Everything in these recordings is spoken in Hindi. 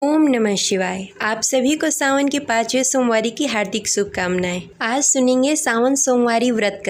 ओम नमः शिवाय। आप सभी को सावन के 5वें सोमवारी की हार्दिक शुभकामनाएं। आज सुनेंगे सावन सोमवारी व्रत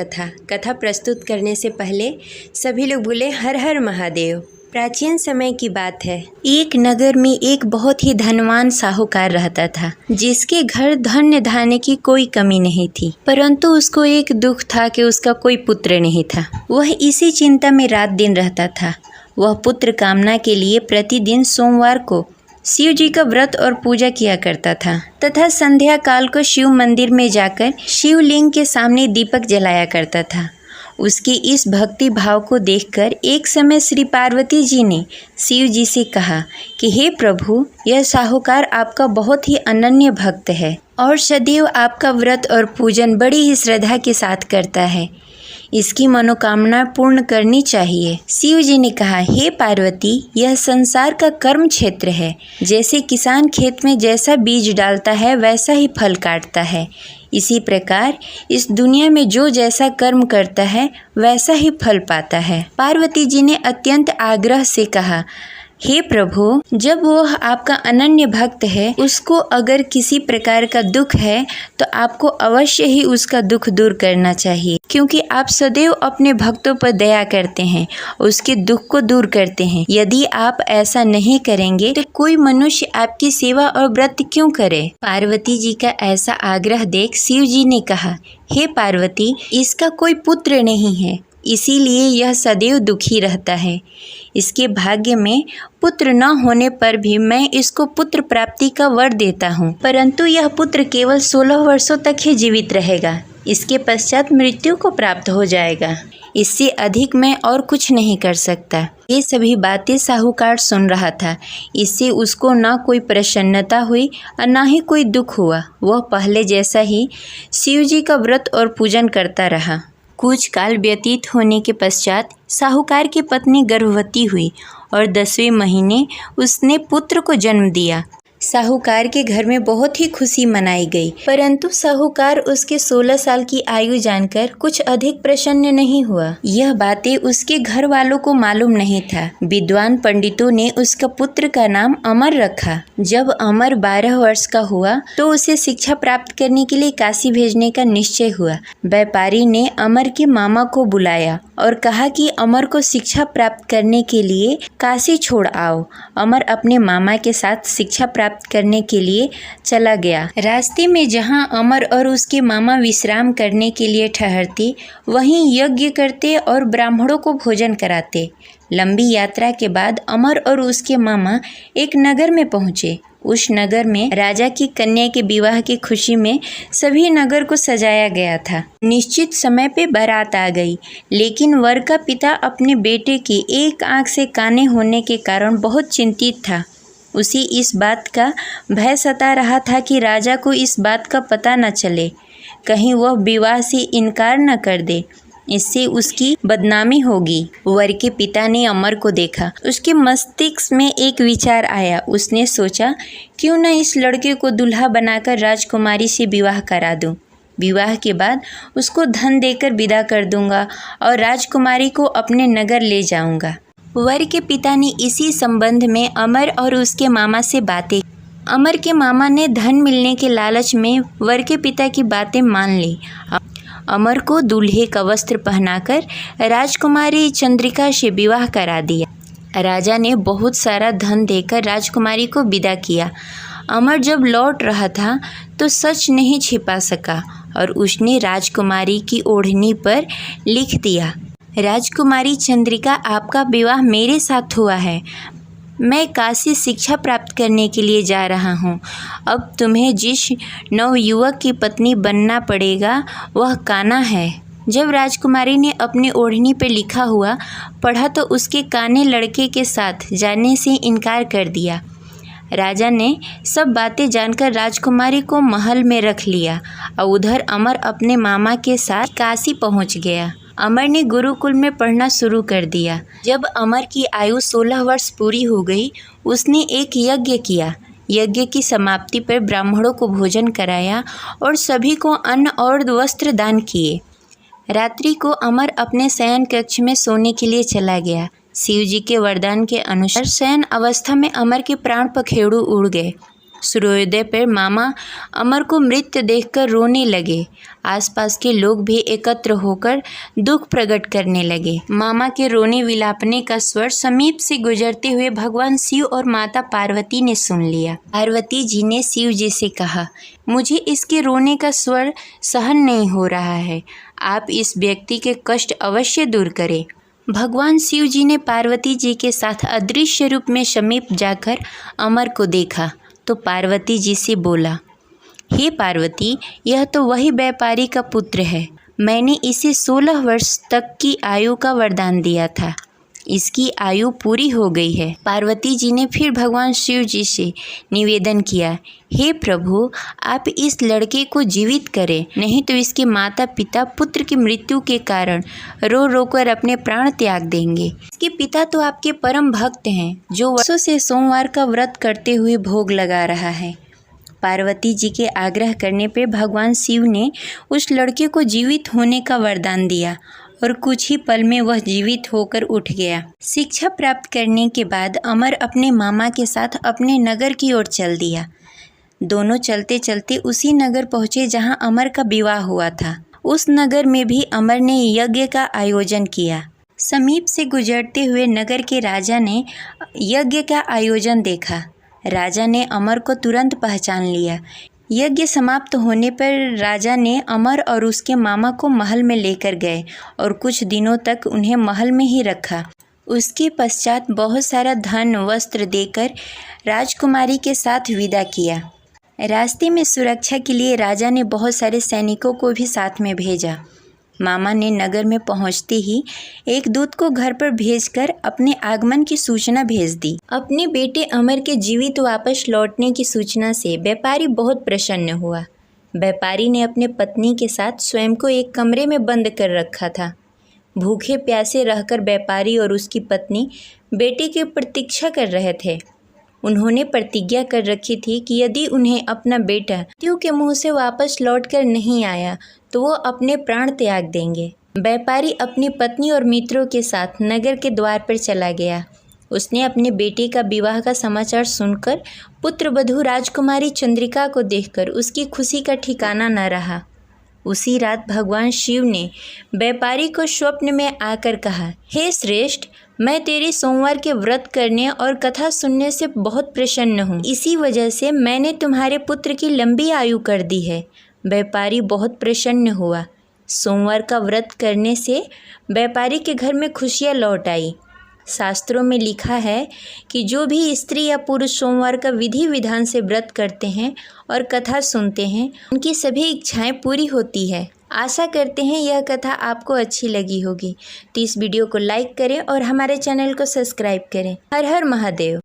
कथा प्रस्तुत करने से पहले सभी लोग बोले हर हर महादेव। प्राचीन समय की बात है। एक नगर में एक बहुत ही धनवान साहूकार रहता था, जिसके घर धन्य धान्य की कोई कमी नहीं थी। परंतु उसको एक दुख था कि उसका कोई पुत्र नहीं था। वह इसी चिंता में रात दिन रहता था। वह पुत्र कामना के लिए प्रतिदिन सोमवार को शिव जी का व्रत और पूजा किया करता था तथा संध्या काल को शिव मंदिर में जाकर शिवलिंग के सामने दीपक जलाया करता था। उसके इस भक्ति भाव को देखकर एक समय श्री पार्वती जी ने शिव जी से कहा कि हे प्रभु, यह साहूकार आपका बहुत ही अनन्य भक्त है और सदैव आपका व्रत और पूजन बड़ी ही श्रद्धा के साथ करता है। इसकी मनोकामना पूर्ण करनी चाहिए। शिव जी ने कहा, हे पार्वती, यह संसार का कर्म क्षेत्र है। जैसे किसान खेत में जैसा बीज डालता है वैसा ही फल काटता है, इसी प्रकार इस दुनिया में जो जैसा कर्म करता है वैसा ही फल पाता है। पार्वती जी ने अत्यंत आग्रह से कहा, हे प्रभु, जब वह आपका अनन्य भक्त है, उसको अगर किसी प्रकार का दुख है तो आपको अवश्य ही उसका दुख दूर करना चाहिए, क्योंकि आप सदैव अपने भक्तों पर दया करते हैं, उसके दुख को दूर करते हैं। यदि आप ऐसा नहीं करेंगे तो कोई मनुष्य आपकी सेवा और व्रत क्यों करे? पार्वती जी का ऐसा आग्रह देख शिव जी ने कहा, हे पार्वती, इसका कोई पुत्र नहीं है, इसीलिए यह सदैव दुखी रहता है। इसके भाग्य में पुत्र न होने पर भी मैं इसको पुत्र प्राप्ति का वर देता हूँ, परंतु यह पुत्र केवल 16 वर्षों तक ही जीवित रहेगा। इसके पश्चात मृत्यु को प्राप्त हो जाएगा। इससे अधिक मैं और कुछ नहीं कर सकता। ये सभी बातें साहूकार सुन रहा था। इससे उसको न कोई प्रसन्नता हुई और न ही कोई दुख हुआ। वह पहले जैसा ही शिव जी का व्रत और पूजन करता रहा। कुछ काल व्यतीत होने के पश्चात साहूकार की पत्नी गर्भवती हुई और 10वें महीने उसने पुत्र को जन्म दिया। साहूकार के घर में बहुत ही खुशी मनाई गई, परंतु साहूकार उसके 16 साल की आयु जानकर कुछ अधिक प्रसन्न नहीं हुआ। यह बातें उसके घर वालों को मालूम नहीं था। विद्वान पंडितों ने उसका पुत्र का नाम अमर रखा। जब अमर 12 वर्ष का हुआ तो उसे शिक्षा प्राप्त करने के लिए काशी भेजने का निश्चय हुआ। व्यापारी ने अमर के मामा को बुलाया और कहा कि अमर को शिक्षा प्राप्त करने के लिए काशी छोड़ आओ। अमर अपने मामा के साथ शिक्षा प्राप्त करने के लिए चला गया। रास्ते में जहां अमर और उसके मामा विश्राम करने के लिए ठहरते, वहीं यज्ञ करते और ब्राह्मणों को भोजन कराते। लंबी यात्रा के बाद अमर और उसके मामा एक नगर में पहुंचे। उस नगर में राजा की कन्या के विवाह की खुशी में सभी नगर को सजाया गया था। निश्चित समय पे बारात आ गई, लेकिन वर का पिता अपने बेटे की एक आंख से काने होने के कारण बहुत चिंतित था। उसी इस बात का भय सता रहा था कि राजा को इस बात का पता न चले, कहीं वह विवाह से इनकार न कर दे, इससे उसकी बदनामी होगी। वर के पिता ने अमर को देखा। उसके मस्तिष्क में एक विचार आया। उसने सोचा, क्यों न इस लड़के को दूल्हा बनाकर राजकुमारी से विवाह करा दूं। विवाह के बाद उसको धन देकर विदा कर दूंगा और राजकुमारी को अपने नगर ले जाऊंगा। वर के पिता ने इसी संबंध में अमर और उसके मामा से बातें। अमर के मामा ने धन मिलने के लालच में वर के पिता की बातें मान ली। अमर को दूल्हे का वस्त्र पहनाकर राजकुमारी चंद्रिका से विवाह करा दिया। राजा ने बहुत सारा धन देकर राजकुमारी को विदा किया। अमर जब लौट रहा था तो सच नहीं छिपा सका और उसने राजकुमारी की ओढ़नी पर लिख दिया, राजकुमारी चंद्रिका, आपका विवाह मेरे साथ हुआ है। मैं काशी शिक्षा प्राप्त करने के लिए जा रहा हूँ। अब तुम्हें जिस नवयुवक की पत्नी बनना पड़ेगा वह काना है। जब राजकुमारी ने अपनी ओढ़नी पर लिखा हुआ पढ़ा तो उसके काने लड़के के साथ जाने से इनकार कर दिया। राजा ने सब बातें जानकर राजकुमारी को महल में रख लिया और उधर अमर अपने मामा के साथ काशी पहुँच गया। अमर ने गुरुकुल में पढ़ना शुरू कर दिया। जब अमर की आयु 16 वर्ष पूरी हो गई, उसने एक यज्ञ किया। यज्ञ की समाप्ति पर ब्राह्मणों को भोजन कराया और सभी को अन्न और वस्त्र दान किए। रात्रि को अमर अपने शयन कक्ष में सोने के लिए चला गया। शिव जी के वरदान के अनुसार शयन अवस्था में अमर के प्राण पखेरु उड़ गए। सूर्योदय पर मामा अमर को मृत देखकर रोने लगे। आसपास के लोग भी एकत्र होकर दुख प्रकट करने लगे। मामा के रोने विलापने का स्वर समीप से गुजरते हुए भगवान शिव और माता पार्वती ने सुन लिया। पार्वती जी ने शिव जी से कहा, मुझे इसके रोने का स्वर सहन नहीं हो रहा है, आप इस व्यक्ति के कष्ट अवश्य दूर करें। भगवान शिव जी ने पार्वती जी के साथ अदृश्य रूप में समीप जाकर अमर को देखा तो पार्वती जी से बोला, हे पार्वती, यह तो वही व्यापारी का पुत्र है। मैंने इसे 16 वर्ष तक की आयु का वरदान दिया था। इसकी आयु पूरी हो गई है। पार्वती जी ने फिर भगवान शिव जी से निवेदन किया, हे प्रभु, आप इस लड़के को जीवित करें, नहीं तो इसके माता पिता पुत्र की मृत्यु के कारण रो रो कर अपने प्राण त्याग देंगे। इसके पिता तो आपके परम भक्त हैं, जो वर्षों से सोमवार का व्रत करते हुए भोग लगा रहा है। पार्वती जी के आग्रह करने पर भगवान शिव ने उस लड़के को जीवित होने का वरदान दिया और कुछ ही पल में वह जीवित होकर उठ गया। शिक्षा प्राप्त करने के बाद अमर अपने मामा के साथ अपने नगर की ओर चल दिया। दोनों चलते चलते उसी नगर पहुँचे जहाँ अमर का विवाह हुआ था। उस नगर में भी अमर ने यज्ञ का आयोजन किया। समीप से गुजरते हुए नगर के राजा ने यज्ञ का आयोजन देखा। राजा ने अमर को तुरंत पहचान लिया। यज्ञ समाप्त होने पर राजा ने अमर और उसके मामा को महल में लेकर गए और कुछ दिनों तक उन्हें महल में ही रखा। उसके पश्चात बहुत सारा धन वस्त्र देकर राजकुमारी के साथ विदा किया। रास्ते में सुरक्षा के लिए राजा ने बहुत सारे सैनिकों को भी साथ में भेजा। मामा ने नगर में पहुंचते ही एक दूत को घर पर भेजकर अपने आगमन की सूचना भेज दी। अपने बेटे अमर के जीवित वापस लौटने की सूचना से व्यापारी बहुत प्रसन्न हुआ। व्यापारी ने अपने पत्नी के साथ स्वयं को एक कमरे में बंद कर रखा था। भूखे प्यासे रहकर व्यापारी और उसकी पत्नी बेटे की प्रतीक्षा कर रहे थे। उन्होंने प्रतिज्ञा कर रखी थी कि यदि उन्हें अपना बेटा मृत्यु के मुंह से वापस लौटकर नहीं आया तो वो अपने प्राण त्याग देंगे। व्यापारी अपनी पत्नी और मित्रों के साथ नगर के द्वार पर चला गया। उसने अपने बेटे का विवाह का समाचार सुनकर पुत्रवधू राजकुमारी चंद्रिका को देखकर उसकी खुशी का ठिकाना न रहा। उसी रात भगवान शिव ने व्यापारी को स्वप्न में आकर कहा, हे श्रेष्ठ, मैं तेरी सोमवार के व्रत करने और कथा सुनने से बहुत प्रसन्न हूँ। इसी वजह से मैंने तुम्हारे पुत्र की लंबी आयु कर दी है। व्यापारी बहुत प्रसन्न हुआ। सोमवार का व्रत करने से व्यापारी के घर में खुशियाँ लौट आई। शास्त्रों में लिखा है कि जो भी स्त्री या पुरुष सोमवार का विधि विधान से व्रत करते हैं और कथा सुनते हैं, उनकी सभी इच्छाएं पूरी होती है। आशा करते हैं यह कथा आपको अच्छी लगी होगी। तो इस वीडियो को लाइक करें और हमारे चैनल को सब्सक्राइब करें। हर हर महादेव।